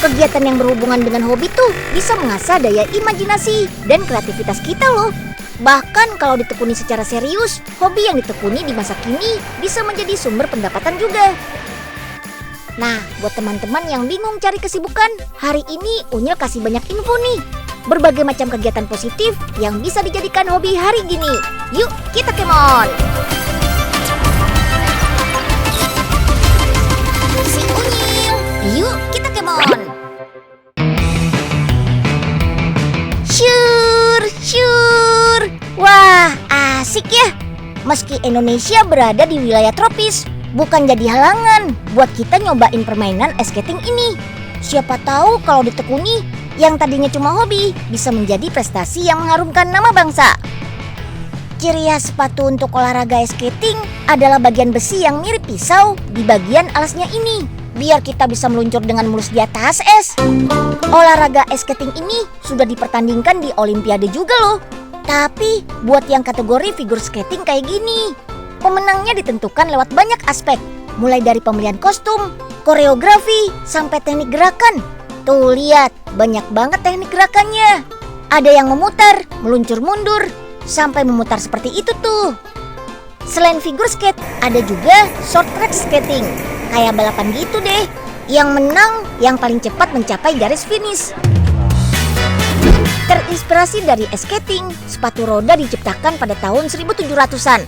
Kegiatan yang berhubungan dengan hobi tuh bisa mengasah daya imajinasi dan kreativitas kita loh. Bahkan kalau ditekuni secara serius, hobi yang ditekuni di masa kini bisa menjadi sumber pendapatan juga. Nah, buat teman-teman yang bingung cari kesibukan, hari ini Unyil kasih banyak info nih. Berbagai macam kegiatan positif yang bisa dijadikan hobi hari gini. Yuk, kita kemon! Si Unyil, yuk kita kemon! Syur! Wah, asik ya! Meski Indonesia berada di wilayah tropis, bukan jadi halangan buat kita nyobain permainan ice skating ini. Siapa tahu kalau ditekuni, yang tadinya cuma hobi bisa menjadi prestasi yang mengharumkan nama bangsa. Ciri khas sepatu untuk olahraga ice skating adalah bagian besi yang mirip pisau di bagian alasnya ini, biar kita bisa meluncur dengan mulus di atas es. Olahraga ice skating ini sudah dipertandingkan di Olimpiade juga loh. Tapi buat yang kategori figure skating kayak gini, pemenangnya ditentukan lewat banyak aspek, mulai dari pemilihan kostum, koreografi, sampai teknik gerakan. Tuh lihat, banyak banget teknik gerakannya. Ada yang memutar, meluncur mundur, sampai memutar seperti itu tuh. Selain figure skate, ada juga short track skating. Kayak balapan gitu deh. Yang menang yang paling cepat mencapai garis finish. Terinspirasi dari ice skating, sepatu roda diciptakan pada tahun 1700-an.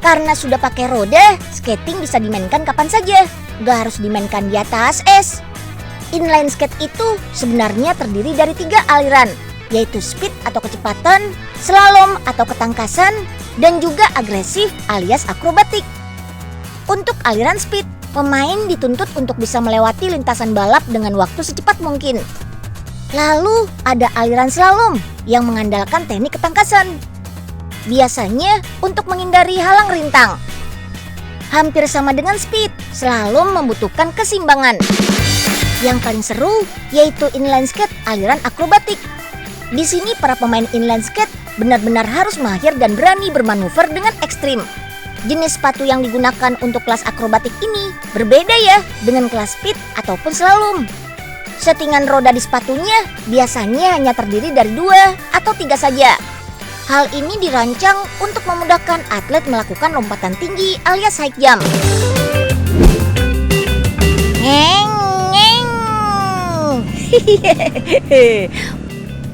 Karena sudah pakai roda, skating bisa dimainkan kapan saja, gak harus dimainkan di atas es. Inline skate itu sebenarnya terdiri dari 3 aliran, yaitu speed atau kecepatan, slalom atau ketangkasan, dan juga agresif alias akrobatik. Untuk aliran speed, pemain dituntut untuk bisa melewati lintasan balap dengan waktu secepat mungkin. Lalu ada aliran slalom yang mengandalkan teknik ketangkasan. Biasanya untuk menghindari halang rintang. Hampir sama dengan speed, slalom membutuhkan keseimbangan. Yang paling seru yaitu inline skate aliran akrobatik. Di sini para pemain inline skate benar-benar harus mahir dan berani bermanuver dengan ekstrim. Jenis sepatu yang digunakan untuk kelas akrobatik ini berbeda ya dengan kelas speed ataupun slalom. Settingan roda di sepatunya biasanya hanya terdiri dari 2 atau 3 saja. Hal ini dirancang untuk memudahkan atlet melakukan lompatan tinggi alias high jump.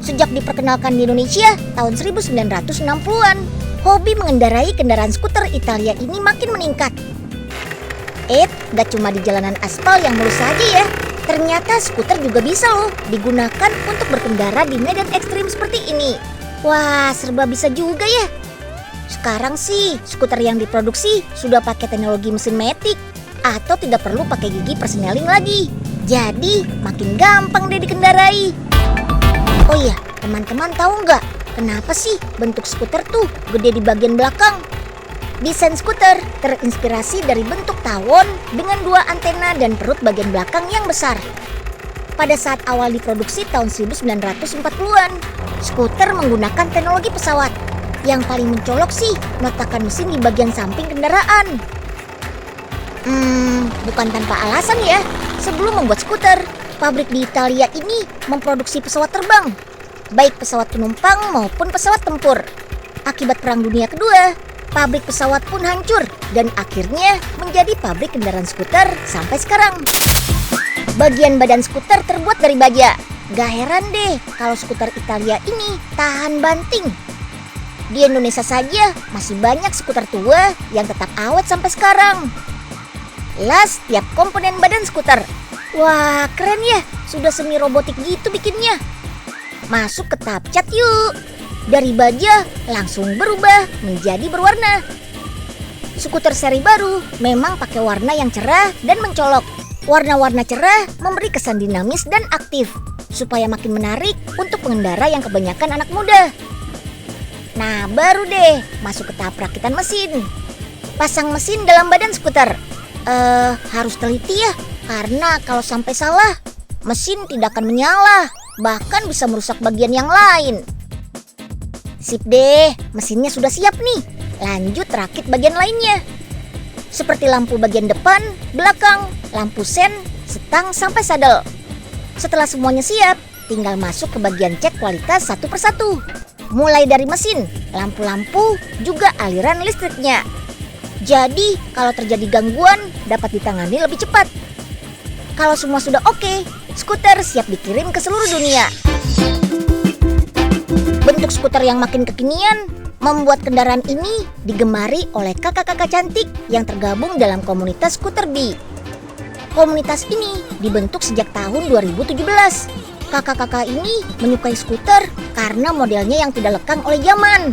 Sejak diperkenalkan di Indonesia tahun 1960-an, hobi mengendarai kendaraan skuter Italia ini makin meningkat. Gak cuma di jalanan aspal yang mulus saja ya. Ternyata skuter juga bisa loh digunakan untuk berkendara di medan ekstrim seperti ini. Wah, serba bisa juga ya. Sekarang sih, skuter yang diproduksi sudah pakai teknologi mesin matic atau tidak perlu pakai gigi persneling lagi. Jadi, makin gampang deh dikendarai. Oh iya, teman-teman tahu nggak kenapa sih bentuk skuter tuh gede di bagian belakang? Desain skuter terinspirasi dari bentuk tawon dengan 2 antena dan perut bagian belakang yang besar. Pada saat awal diproduksi tahun 1940-an, skuter menggunakan teknologi pesawat. Yang paling mencolok sih meletakkan mesin di bagian samping kendaraan. Bukan tanpa alasan ya. Sebelum membuat skuter, pabrik di Italia ini memproduksi pesawat terbang, baik pesawat penumpang maupun pesawat tempur. Akibat Perang Dunia Kedua, pabrik pesawat pun hancur dan akhirnya menjadi pabrik kendaraan skuter sampai sekarang. Bagian badan skuter terbuat dari baja. Gak heran deh kalau skuter Italia ini tahan banting. Di Indonesia saja masih banyak skuter tua yang tetap awet sampai sekarang. Las tiap komponen badan skuter. Wah, keren ya, sudah semi robotik gitu bikinnya. Masuk ke tahap cat yuk. Dari baja langsung berubah menjadi berwarna. Skuter seri baru memang pakai warna yang cerah dan mencolok. Warna-warna cerah memberi kesan dinamis dan aktif, supaya makin menarik untuk pengendara yang kebanyakan anak muda. Nah, baru deh masuk ke tahap perakitan mesin. Pasang mesin dalam badan skuter. Harus teliti ya, karena kalau sampai salah, mesin tidak akan menyala, bahkan bisa merusak bagian yang lain. Sip deh, mesinnya sudah siap nih. Lanjut rakit bagian lainnya. Seperti lampu bagian depan, belakang, lampu sen, setang sampai sadel. Setelah semuanya siap, tinggal masuk ke bagian cek kualitas satu persatu. Mulai dari mesin, lampu-lampu, juga aliran listriknya. Jadi, kalau terjadi gangguan, dapat ditangani lebih cepat. Kalau semua sudah oke, skuter siap dikirim ke seluruh dunia. Bentuk skuter yang makin kekinian membuat kendaraan ini digemari oleh kakak-kakak cantik yang tergabung dalam komunitas Skuter Bee. Komunitas ini dibentuk sejak tahun 2017. Kakak-kakak ini menyukai skuter karena modelnya yang tidak lekang oleh zaman.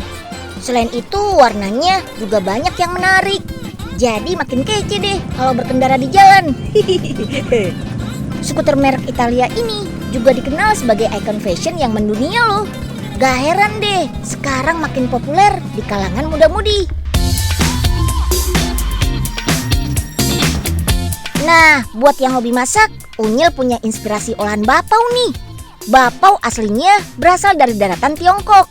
Selain itu, warnanya juga banyak yang menarik. Jadi makin kece deh kalau berkendara di jalan. Skuter merek Italia ini juga dikenal sebagai ikon fashion yang mendunia loh. Gak heran deh, sekarang makin populer di kalangan muda-mudi. Nah, buat yang hobi masak, Unyil punya inspirasi olahan bapau nih. Bapau aslinya berasal dari daratan Tiongkok.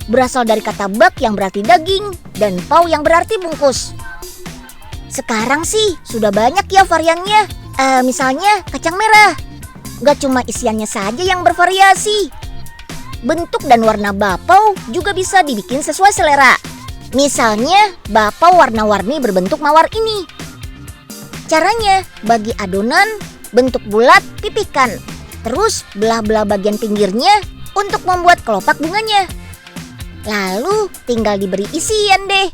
Berasal dari kata bak yang berarti daging dan pau yang berarti bungkus. Sekarang sih sudah banyak ya variannya. Misalnya kacang merah. Gak cuma isiannya saja yang bervariasi. Bentuk dan warna bapau juga bisa dibikin sesuai selera. Misalnya bapau warna-warni berbentuk mawar ini. Caranya, bagi adonan bentuk bulat pipikan. Terus belah-belah bagian pinggirnya untuk membuat kelopak bunganya. Lalu tinggal diberi isian deh.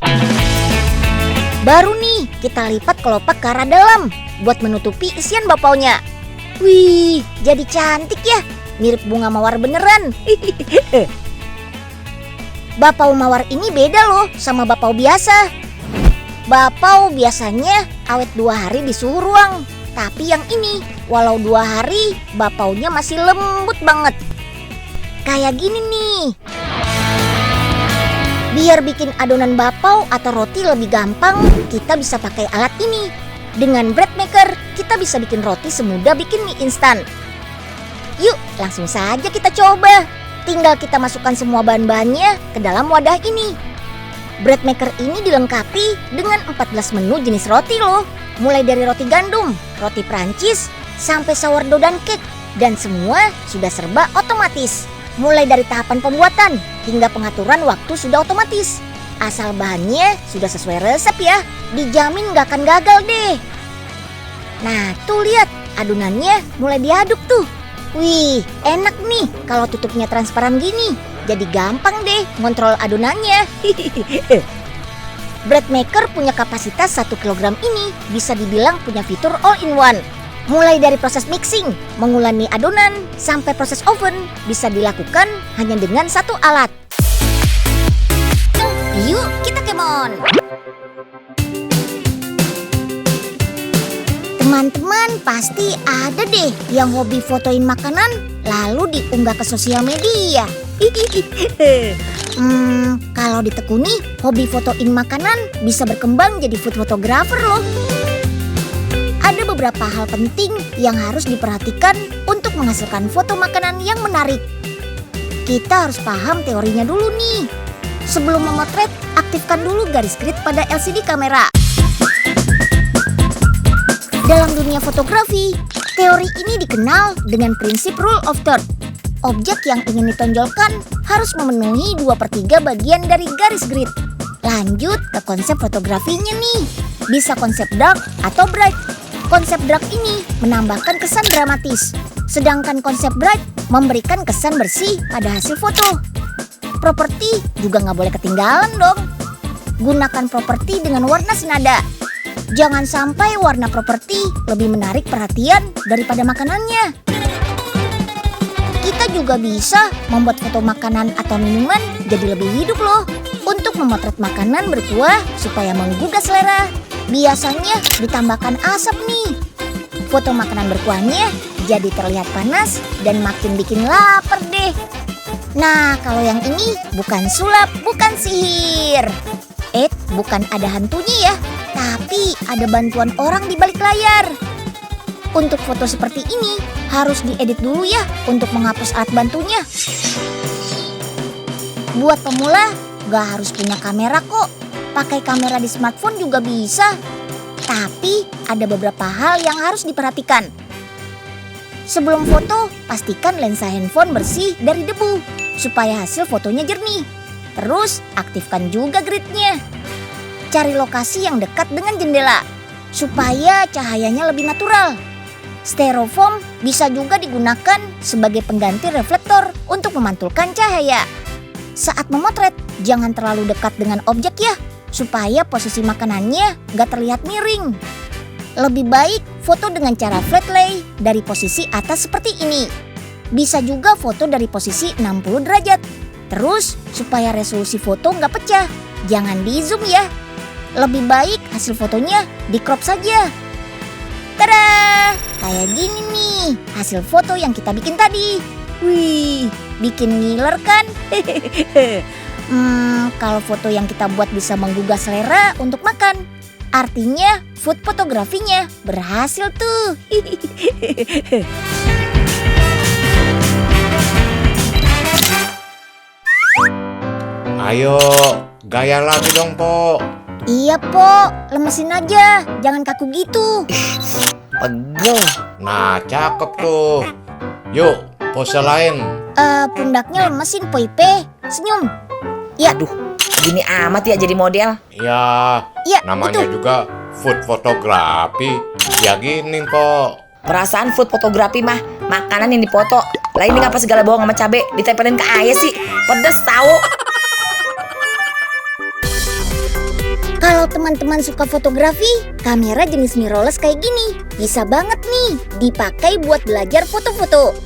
Baru nih kita lipat kelopak ke arah dalam buat menutupi isian bapaunya. Wih, jadi cantik ya. Mirip bunga mawar beneran. Bapau mawar ini beda loh sama bapau biasa. Bapau biasanya awet 2 hari di suhu ruang. Tapi yang ini walau 2 hari bapaunya masih lembut banget. Kayak gini nih. Biar bikin adonan bapau atau roti lebih gampang, kita bisa pakai alat ini. Dengan bread maker, kita bisa bikin roti semudah bikin mie instan. Yuk, langsung saja kita coba. Tinggal kita masukkan semua bahan-bahannya ke dalam wadah ini. Bread maker ini dilengkapi dengan 14 menu jenis roti loh. Mulai dari roti gandum, roti Prancis, sampai sourdough dan cake. Dan semua sudah serba otomatis. Mulai dari tahapan pembuatan hingga pengaturan waktu sudah otomatis. Asal bahannya sudah sesuai resep ya, dijamin gak akan gagal deh. Nah, tuh lihat, adonannya mulai diaduk tuh. Wih, enak nih kalau tutupnya transparan gini. Jadi gampang deh ngontrol adonannya. Bread maker punya kapasitas 1 kg ini bisa dibilang punya fitur all-in-one. Mulai dari proses mixing, mengulani adonan, sampai proses oven bisa dilakukan hanya dengan 1 alat. Yuk kita kemon! Teman-teman pasti ada deh yang hobi fotoin makanan lalu diunggah ke sosial media. Kalau ditekuni, hobi fotoin makanan bisa berkembang jadi food photographer loh. Ada beberapa hal penting yang harus diperhatikan untuk menghasilkan foto makanan yang menarik. Kita harus paham teorinya dulu nih. Sebelum memotret, aktifkan dulu garis grid pada LCD kamera. Dalam dunia fotografi, teori ini dikenal dengan prinsip rule of third. Objek yang ingin ditonjolkan harus memenuhi 2/3 bagian dari garis grid. Lanjut ke konsep fotografinya nih. Bisa konsep dark atau bright. Konsep dark ini menambahkan kesan dramatis. Sedangkan konsep bright memberikan kesan bersih pada hasil foto. Properti juga nggak boleh ketinggalan dong. Gunakan properti dengan warna senada. Jangan sampai warna properti lebih menarik perhatian daripada makanannya. Kita juga bisa membuat foto makanan atau minuman jadi lebih hidup loh. Untuk memotret makanan berkuah supaya menggugah selera, biasanya ditambahkan asap nih. Foto makanan berkuahnya jadi terlihat panas dan makin bikin lapar deh. Nah, kalau yang ini bukan sulap, bukan sihir. Bukan ada hantunya ya, tapi ada bantuan orang di balik layar. Untuk foto seperti ini harus diedit dulu ya untuk menghapus alat bantunya. Buat pemula gak harus punya kamera kok. Pakai kamera di smartphone juga bisa. Tapi ada beberapa hal yang harus diperhatikan. Sebelum foto, pastikan lensa handphone bersih dari debu supaya hasil fotonya jernih. Terus, aktifkan juga gridnya. Cari lokasi yang dekat dengan jendela supaya cahayanya lebih natural. Styrofoam bisa juga digunakan sebagai pengganti reflektor untuk memantulkan cahaya. Saat memotret, jangan terlalu dekat dengan objek ya, supaya posisi makanannya gak terlihat miring. Lebih baik foto dengan cara flat lay dari posisi atas seperti ini. Bisa juga foto dari posisi 60 derajat. Terus, supaya resolusi foto nggak pecah, jangan di zoom ya. Lebih baik hasil fotonya di crop saja. Tada! Kayak gini nih hasil foto yang kita bikin tadi. Wih, bikin ngiler kan? Kalau foto yang kita buat bisa menggugah selera untuk makan, artinya food fotografinya berhasil tuh. Ayo, gaya lagi dong, Po. Iya, Po. Lemesin aja. Jangan kaku gitu. Pegel. Nah, cakep tuh. Yuk, pose lain. Pundaknya lemesin, Po Ipe. Senyum. Ya. Aduh, gini amat ya jadi model. Ya, Ya, namanya betul. juga food fotografi. Ya gini, Po. Perasaan food fotografi mah makanan yang dipoto. Lah ini ngapa segala bawang sama cabe ditempelin ke ayah sih? Pedes tahu. Kalau teman-teman suka fotografi, kamera jenis mirrorless kayak gini bisa banget nih dipakai buat belajar foto-foto.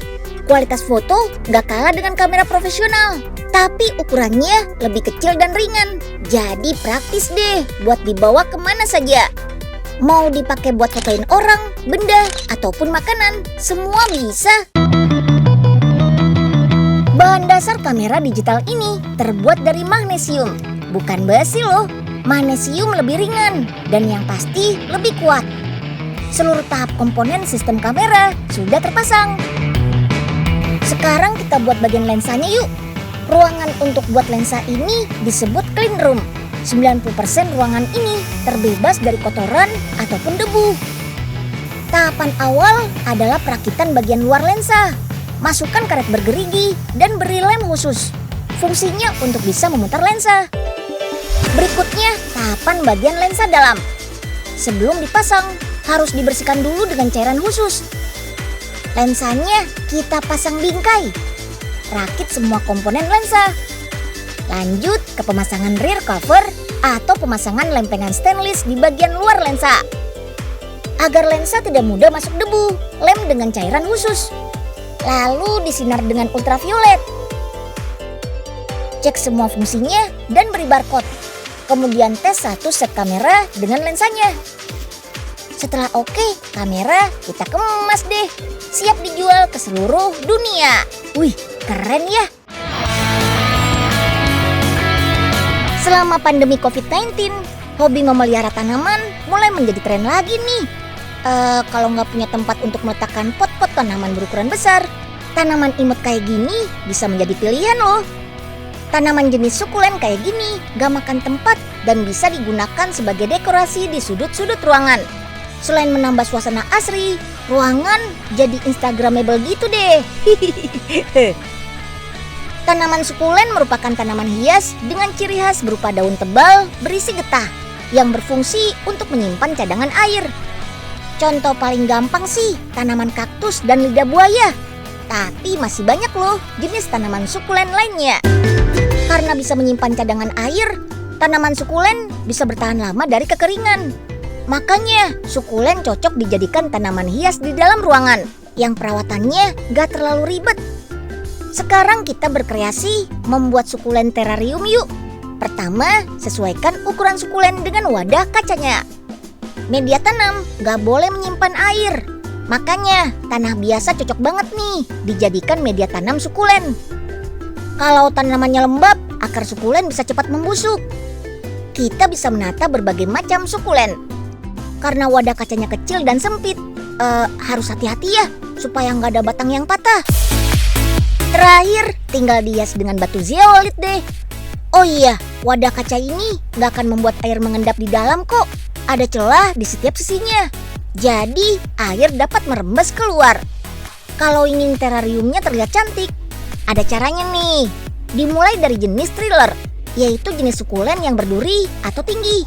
Kualitas foto nggak kalah dengan kamera profesional, tapi ukurannya lebih kecil dan ringan. Jadi praktis deh buat dibawa kemana saja. Mau dipakai buat fotoin orang, benda, ataupun makanan, semua bisa. Bahan dasar kamera digital ini terbuat dari magnesium, bukan besi loh. Magnesium lebih ringan dan yang pasti lebih kuat. Seluruh tahap komponen sistem kamera sudah terpasang. Sekarang kita buat bagian lensanya yuk. Ruangan untuk buat lensa ini disebut clean room. 90% ruangan ini terbebas dari kotoran ataupun debu. Tahapan awal adalah perakitan bagian luar lensa. Masukkan karet bergerigi dan beri lem khusus. Fungsinya untuk bisa memutar lensa. Berikutnya, tahapan bagian lensa dalam. Sebelum dipasang, harus dibersihkan dulu dengan cairan khusus. Lensanya kita pasang bingkai. Rakit semua komponen lensa. Lanjut ke pemasangan rear cover atau pemasangan lempengan stainless di bagian luar lensa. Agar lensa tidak mudah masuk debu, lem dengan cairan khusus. Lalu disinar dengan ultraviolet. Cek semua fungsinya dan beri barcode. Kemudian tes satu set kamera dengan lensanya. Setelah oke, kamera kita kemas deh. Siap dijual ke seluruh dunia. Wih, keren ya. Selama pandemi COVID-19, hobi memelihara tanaman mulai menjadi tren lagi nih. Kalau nggak punya tempat untuk meletakkan pot-pot tanaman berukuran besar, tanaman imut kayak gini bisa menjadi pilihan loh. Tanaman jenis sukulen kayak gini gak makan tempat dan bisa digunakan sebagai dekorasi di sudut-sudut ruangan. Selain menambah suasana asri, ruangan jadi instagramable gitu deh. Tanaman sukulen merupakan tanaman hias dengan ciri khas berupa daun tebal berisi getah yang berfungsi untuk menyimpan cadangan air. Contoh paling gampang sih tanaman kaktus dan lidah buaya. Tapi masih banyak loh jenis tanaman sukulen lainnya. Karena bisa menyimpan cadangan air, tanaman sukulen bisa bertahan lama dari kekeringan. Makanya sukulen cocok dijadikan tanaman hias di dalam ruangan yang perawatannya gak terlalu ribet. Sekarang kita berkreasi membuat sukulen terarium yuk. Pertama, sesuaikan ukuran sukulen dengan wadah kacanya. Media tanam gak boleh menyimpan air. Makanya tanah biasa cocok banget nih dijadikan media tanam sukulen. Kalau tanamannya lembab, akar sukulen bisa cepat membusuk. Kita bisa menata berbagai macam sukulen. Karena wadah kacanya kecil dan sempit, harus hati-hati ya, supaya nggak ada batang yang patah. Terakhir, tinggal dihias dengan batu zeolit deh. Oh iya, wadah kaca ini nggak akan membuat air mengendap di dalam kok. Ada celah di setiap sisinya. Jadi, air dapat merembes keluar. Kalau ingin terariumnya terlihat cantik, ada caranya nih. Dimulai dari jenis thriller, yaitu jenis sukulen yang berduri atau tinggi.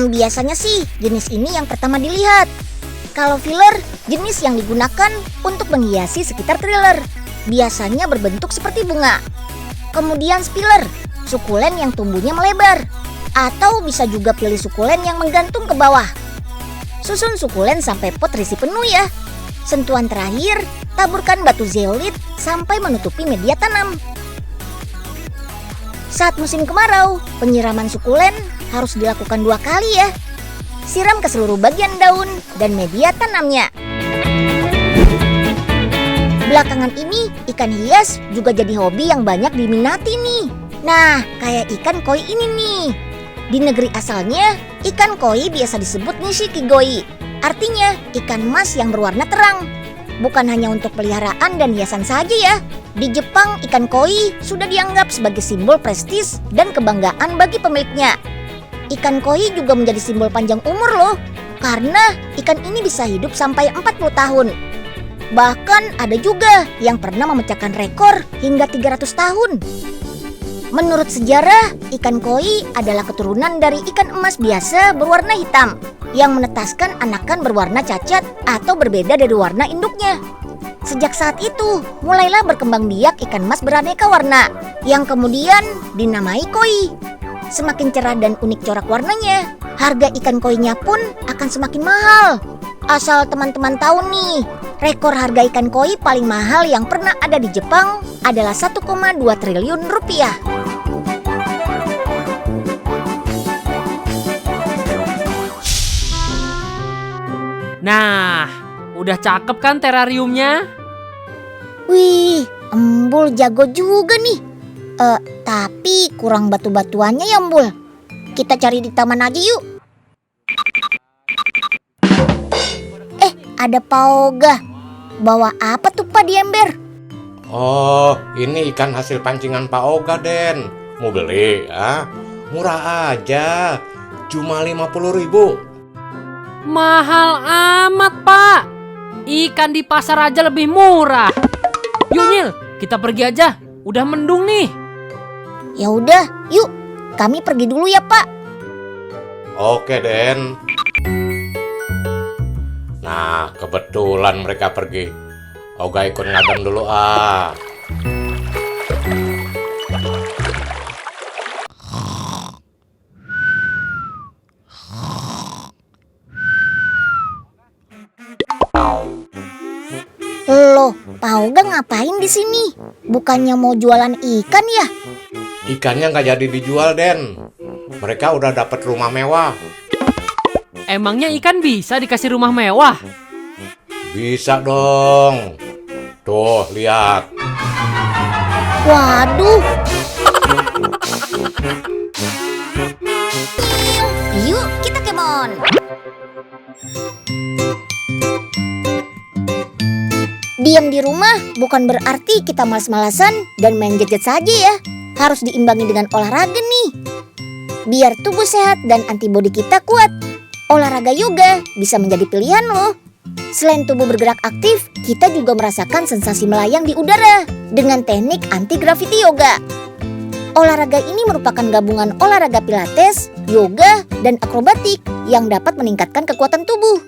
Biasanya sih jenis ini yang pertama dilihat. Kalau filler, jenis yang digunakan untuk menghiasi sekitar thriller, biasanya berbentuk seperti bunga. Kemudian spiller, sukulen yang tumbuhnya melebar. Atau bisa juga pilih sukulen yang menggantung ke bawah. Susun sukulen sampai pot terisi penuh ya. Sentuhan terakhir, taburkan batu zeolit sampai menutupi media tanam. Saat musim kemarau, penyiraman sukulen harus dilakukan 2 kali ya. Siram ke seluruh bagian daun dan media tanamnya. Belakangan ini, ikan hias juga jadi hobi yang banyak diminati nih. Nah, kayak ikan koi ini nih. Di negeri asalnya, ikan koi biasa disebut nishikigoi. Artinya, ikan emas yang berwarna terang. Bukan hanya untuk peliharaan dan hiasan saja ya. Di Jepang, ikan koi sudah dianggap sebagai simbol prestis dan kebanggaan bagi pemiliknya. Ikan koi juga menjadi simbol panjang umur loh, karena ikan ini bisa hidup sampai 40 tahun. Bahkan ada juga yang pernah memecahkan rekor hingga 300 tahun. Menurut sejarah, ikan koi adalah keturunan dari ikan emas biasa berwarna hitam yang menetaskan anakan berwarna cacat atau berbeda dari warna induknya. Sejak saat itu, mulailah berkembang biak ikan emas beraneka warna yang kemudian dinamai koi. Semakin cerah dan unik corak warnanya, harga ikan koinya pun akan semakin mahal. Asal teman-teman tahu nih, rekor harga ikan koi paling mahal yang pernah ada di Jepang adalah 1,2 triliun rupiah. Nah, udah cakep kan terariumnya? Wih, Embul jago juga nih. Tapi kurang batu-batuannya ya Embul. Kita cari di taman aja yuk. Ada Paoga. Bawa apa tuh Pak di ember? Oh, ini ikan hasil pancingan Pak Oga, Den. Mau beli, ah? Murah aja. Cuma 50.000. Mahal amat, Pak. Ikan di pasar aja lebih murah. Yuk, Nyil, kita pergi aja. Udah mendung nih. Ya udah, yuk. Kami pergi dulu ya, Pak. Oke, Den. Nah, kebetulan mereka pergi. Oga ikut ngadem dulu, ah. Loh, Paoga ngapain di sini? Bukannya mau jualan ikan ya? Ikannya nggak jadi dijual, Den. Mereka udah dapat rumah mewah. Emangnya ikan bisa dikasih rumah mewah? Bisa dong. Tuh, lihat. Waduh. Yuk, kita kemon. Diam di rumah bukan berarti kita malas-malasan dan main gadget saja ya. Harus diimbangi dengan olahraga nih. Biar tubuh sehat dan antibodi kita kuat. Olahraga yoga bisa menjadi pilihan loh. Selain tubuh bergerak aktif, kita juga merasakan sensasi melayang di udara dengan teknik anti-gravity yoga. Olahraga ini merupakan gabungan olahraga pilates, yoga, dan akrobatik yang dapat meningkatkan kekuatan tubuh.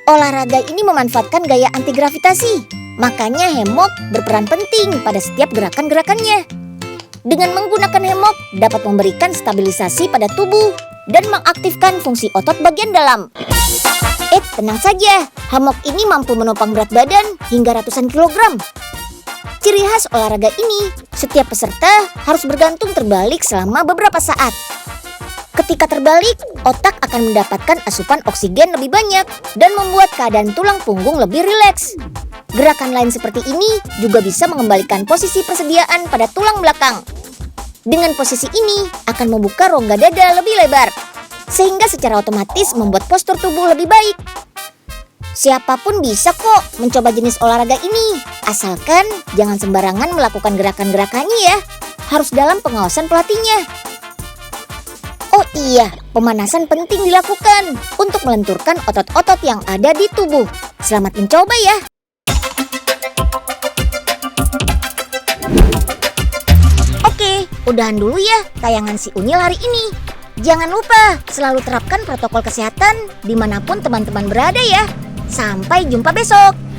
Olahraga ini memanfaatkan gaya anti-gravitasi, makanya hammock berperan penting pada setiap gerakan-gerakannya. Dengan menggunakan hammock dapat memberikan stabilisasi pada tubuh dan mengaktifkan fungsi otot bagian dalam. Tenang saja, hammock ini mampu menopang berat badan hingga ratusan kilogram. Ciri khas olahraga ini, setiap peserta harus bergantung terbalik selama beberapa saat. Ketika terbalik, otak akan mendapatkan asupan oksigen lebih banyak dan membuat keadaan tulang punggung lebih rileks. Gerakan lain seperti ini juga bisa mengembalikan posisi persediaan pada tulang belakang. Dengan posisi ini akan membuka rongga dada lebih lebar, sehingga secara otomatis membuat postur tubuh lebih baik. Siapapun bisa kok mencoba jenis olahraga ini, asalkan jangan sembarangan melakukan gerakan-gerakannya ya. Harus dalam pengawasan pelatihnya. Oh Iya, pemanasan penting dilakukan untuk melenturkan otot-otot yang ada di tubuh. Selamat mencoba ya. Oke, udahan dulu ya tayangan si Unyil hari ini. Jangan lupa selalu terapkan protokol kesehatan dimanapun teman-teman berada ya. Sampai jumpa besok.